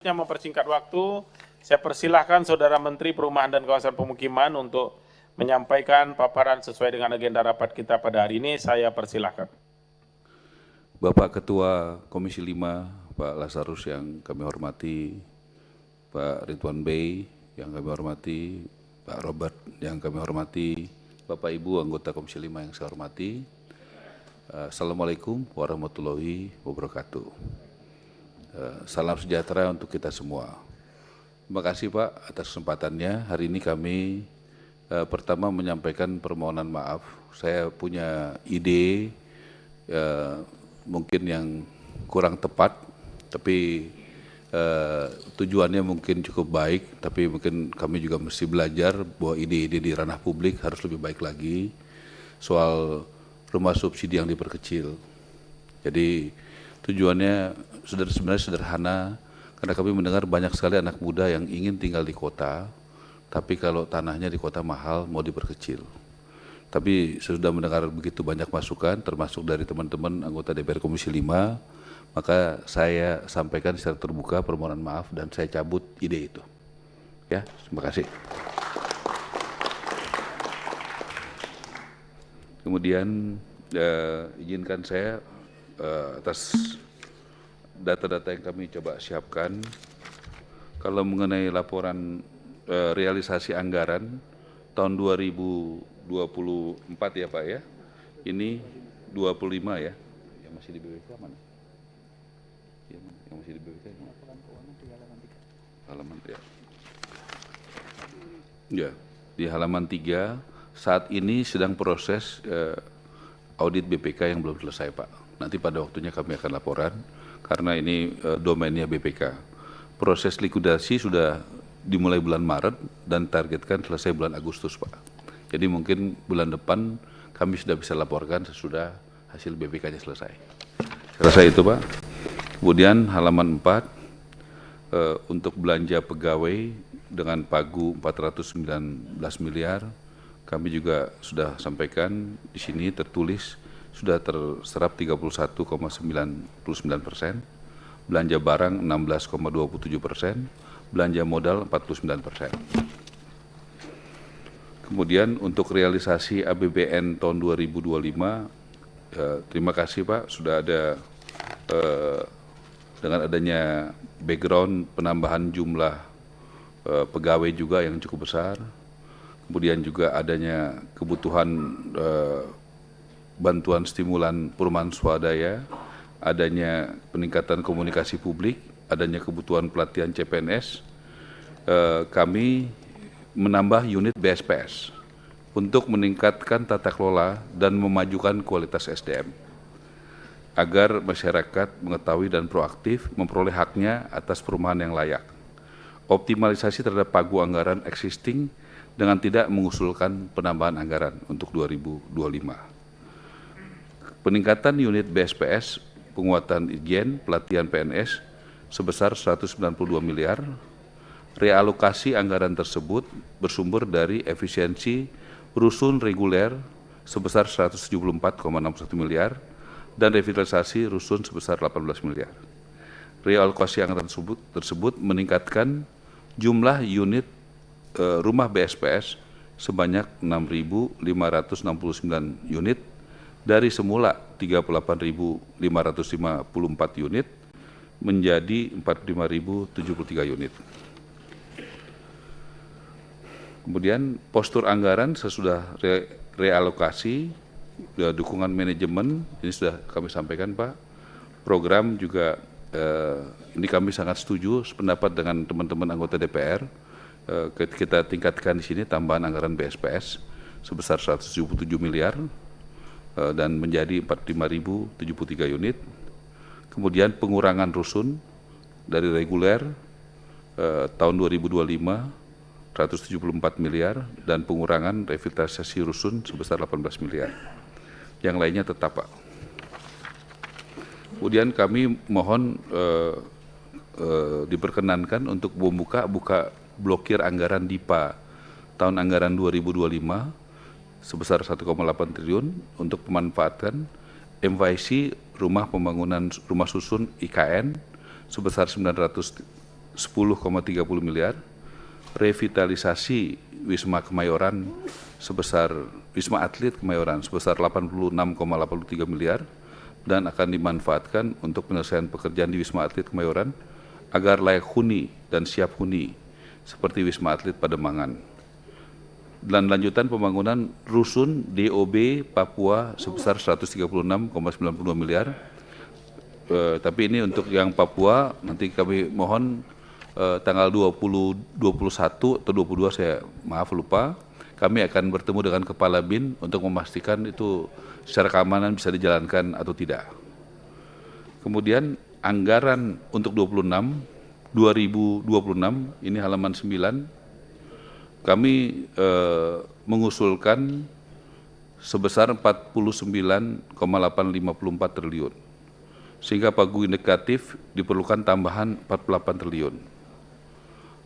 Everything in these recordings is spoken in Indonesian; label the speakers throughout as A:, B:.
A: Mempersingkat waktu, saya persilahkan Saudara Menteri Perumahan dan Kawasan Pemukiman untuk menyampaikan paparan sesuai dengan agenda rapat kita pada hari ini. Saya persilahkan.
B: Bapak Ketua Komisi 5, Pak Lazarus yang kami hormati, Pak Ridwan Bey yang kami hormati, Pak Robert yang kami hormati, Bapak Ibu anggota Komisi 5 yang saya hormati. Assalamualaikum warahmatullahi wabarakatuh. Salam sejahtera untuk kita semua. Terima kasih Pak atas kesempatannya. Hari ini kami pertama menyampaikan permohonan maaf. Saya punya ide mungkin yang kurang tepat, tapi tujuannya mungkin cukup baik, tapi mungkin kami juga mesti belajar bahwa ide-ide di ranah publik harus lebih baik lagi soal rumah subsidi yang diperkecil. Jadi tujuannya sebenarnya sederhana, karena kami mendengar banyak sekali anak muda yang ingin tinggal di kota, tapi kalau tanahnya di kota mahal mau diperkecil. Tapi sudah mendengar begitu banyak masukan, termasuk dari teman-teman anggota DPR Komisi 5, maka saya sampaikan secara terbuka permohonan maaf dan saya cabut ide itu. Ya, terima kasih. Kemudian izinkan saya atas data-data yang kami coba siapkan, kalau mengenai laporan realisasi anggaran tahun 2024 ya Pak ya, ini 25 ya, yang masih di BPK mana? Yang masih di BPK ini? Halaman ya. Ya, di halaman 3 saat ini sedang proses audit BPK yang belum selesai Pak. Nanti pada waktunya kami akan laporan, karena ini domainnya BPK. Proses likuidasi sudah dimulai bulan Maret dan targetkan selesai bulan Agustus Pak. Jadi mungkin bulan depan kami sudah bisa laporkan sesudah hasil BPK-nya selesai. Selesai itu Pak. Kemudian halaman 4, untuk belanja pegawai dengan pagu 419 miliar, kami juga sudah sampaikan di sini tertulis sudah terserap 31,99%, belanja barang 16,27%, belanja modal 49%. Kemudian untuk realisasi APBN tahun 2025, terima kasih Pak, sudah ada dengan adanya background penambahan jumlah pegawai juga yang cukup besar, kemudian juga adanya kebutuhan bantuan stimulan perumahan swadaya, adanya peningkatan komunikasi publik, adanya kebutuhan pelatihan CPNS, kami menambah unit BSPS untuk meningkatkan tata kelola dan memajukan kualitas SDM, agar masyarakat mengetahui dan proaktif memperoleh haknya atas perumahan yang layak. Optimalisasi terhadap pagu anggaran existing dengan tidak mengusulkan penambahan anggaran untuk 2025. Peningkatan unit BSPS, penguatan Ijen, pelatihan PNS sebesar 192 miliar. Realokasi anggaran tersebut bersumber dari efisiensi rusun reguler sebesar 174,61 miliar dan revitalisasi rusun sebesar 18 miliar. Realokasi anggaran tersebut meningkatkan jumlah unit rumah BSPS sebanyak 6.569 unit dari semula 38.554 unit menjadi 45.073 unit. Kemudian postur anggaran sesudah realokasi, dukungan manajemen, ini sudah kami sampaikan Pak. Program juga ini kami sangat setuju, sependapat dengan teman-teman anggota DPR. Kita tingkatkan di sini tambahan anggaran BSPS sebesar 177 miliar dan menjadi 45.073 unit. Kemudian pengurangan rusun dari reguler tahun 2025 174 miliar dan pengurangan revitalisasi rusun sebesar 18 miliar. Yang lainnya tetap Pak. Kemudian kami mohon diperkenankan untuk buka blokir anggaran DIPA tahun anggaran 2025 sebesar 1,8 triliun untuk pemanfaatan MYC rumah pembangunan rumah susun IKN sebesar 900 10,30 miliar, revitalisasi Wisma Kemayoran sebesar Wisma Atlet Kemayoran sebesar 86,83 miliar dan akan dimanfaatkan untuk penyelesaian pekerjaan di Wisma Atlet Kemayoran agar layak huni dan siap huni seperti Wisma Atlet Pademangan. Dan lanjutan pembangunan rusun DOB Papua sebesar 136,92 miliar. Tapi ini untuk yang Papua nanti kami mohon tanggal 21 atau 22 saya maaf lupa, kami akan bertemu dengan Kepala BIN untuk memastikan itu secara keamanan bisa dijalankan atau tidak. Kemudian anggaran untuk 2026 ini halaman 9, kami mengusulkan sebesar 49,854 triliun. Sehingga pagu indikatif diperlukan tambahan 48 triliun.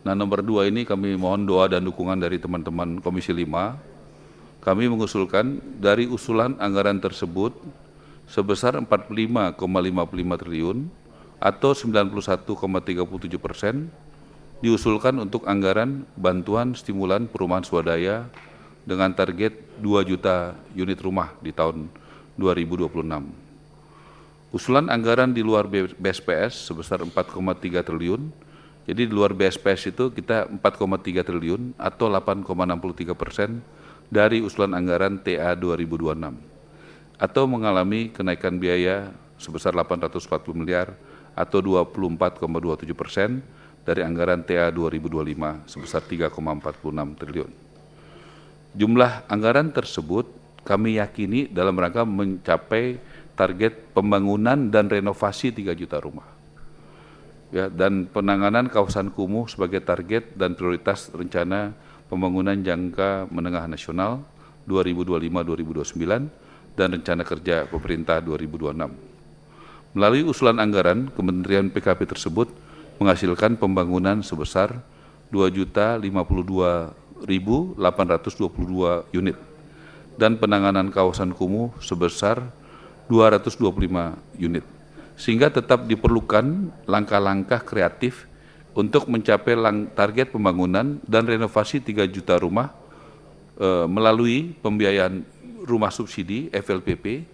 B: Nah, nomor 2 ini kami mohon doa dan dukungan dari teman-teman Komisi 5. Kami mengusulkan dari usulan anggaran tersebut sebesar 45,55 triliun atau 91,37% diusulkan untuk anggaran bantuan stimulan perumahan swadaya dengan target 2 juta unit rumah di tahun 2026. Usulan anggaran di luar BSPS sebesar 4,3 triliun. Jadi di luar BSPS itu kita 4,3 triliun atau 8,63% dari usulan anggaran TA 2026. Atau mengalami kenaikan biaya sebesar 840 miliar atau 24,27% dari anggaran TA 2025 sebesar 3,46 triliun. Jumlah anggaran tersebut kami yakini dalam rangka mencapai target pembangunan dan renovasi 3 juta rumah. Ya, dan penanganan kawasan kumuh sebagai target dan prioritas rencana pembangunan jangka menengah nasional 2025-2029 dan rencana kerja pemerintah 2026. Melalui usulan anggaran, Kementerian PKP tersebut menghasilkan pembangunan sebesar 2.052.822 unit dan penanganan kawasan kumuh sebesar 225 unit, sehingga tetap diperlukan langkah-langkah kreatif untuk mencapai target pembangunan dan renovasi 3 juta rumah melalui pembiayaan rumah subsidi FLPP.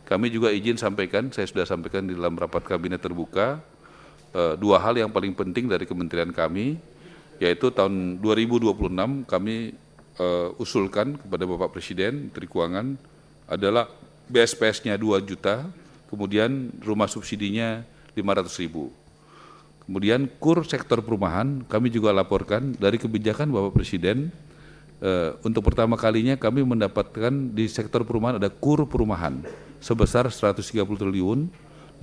B: Kami juga izin sampaikan, saya sudah sampaikan di dalam rapat kabinet terbuka, 2 hal yang paling penting dari kementerian kami, yaitu tahun 2026 kami usulkan kepada Bapak Presiden, Menteri Keuangan adalah BSPS-nya 2 juta, kemudian rumah subsidinya 500.000. Kemudian KUR sektor perumahan kami juga laporkan dari kebijakan Bapak Presiden, untuk pertama kalinya kami mendapatkan di sektor perumahan ada KUR perumahan sebesar 130 triliun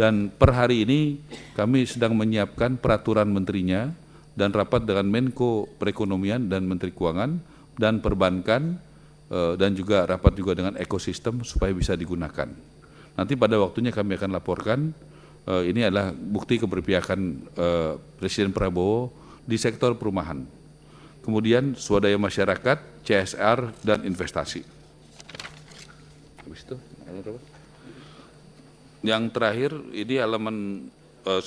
B: dan per hari ini kami sedang menyiapkan peraturan menterinya dan rapat dengan Menko Perekonomian dan Menteri Keuangan dan Perbankan dan juga rapat juga dengan ekosistem supaya bisa digunakan. Nanti pada waktunya kami akan laporkan, ini adalah bukti keberpihakan Presiden Prabowo di sektor perumahan. Kemudian swadaya masyarakat, CSR, dan investasi. Habis itu, yang terakhir ini halaman 10.